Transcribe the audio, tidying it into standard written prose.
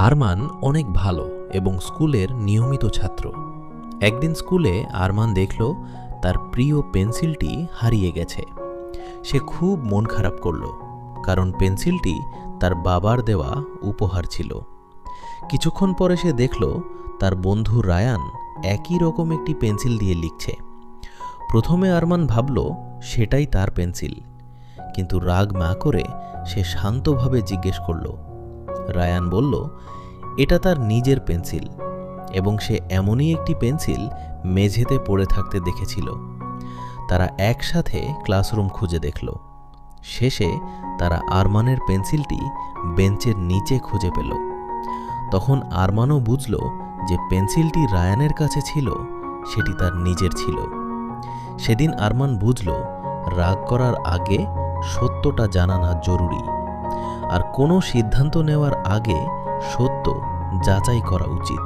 আরমান অনেক ভালো এবং স্কুলের নিয়মিত ছাত্র। একদিন স্কুলে আরমান দেখল তার প্রিয় পেন্সিলটি হারিয়ে গেছে। সে খুব মন খারাপ করল, কারণ পেন্সিলটি তার বাবার দেওয়া উপহার ছিল। কিছুক্ষণ পরে সে দেখল তার বন্ধু রায়ান একই রকম একটি পেন্সিল দিয়ে লিখছে। প্রথমে আরমান ভাবল সেটাই তার পেন্সিল, কিন্তু রাগ না করে সে শান্তভাবে জিজ্ঞেস করল। রায়ান বলল এটা তার নিজের পেন্সিল এবং সে এমনই একটি পেন্সিল মেঝেতে পড়ে থাকতে দেখেছিল। তারা একসাথে ক্লাসরুম খুঁজে দেখল। শেষে তারা আরমানের পেন্সিলটি বেঞ্চের নিচে খুঁজে পেল। তখন আরমানও বুঝল যে পেন্সিলটি রায়ানের কাছে ছিল, সেটি তার নিজের ছিল। সেদিন আরমান বুঝল রাগ করার আগে সত্যটা জানা না জরুরি, আর কোনো সিদ্ধান্ত নেওয়ার আগে সত্য যাচাই করা উচিত।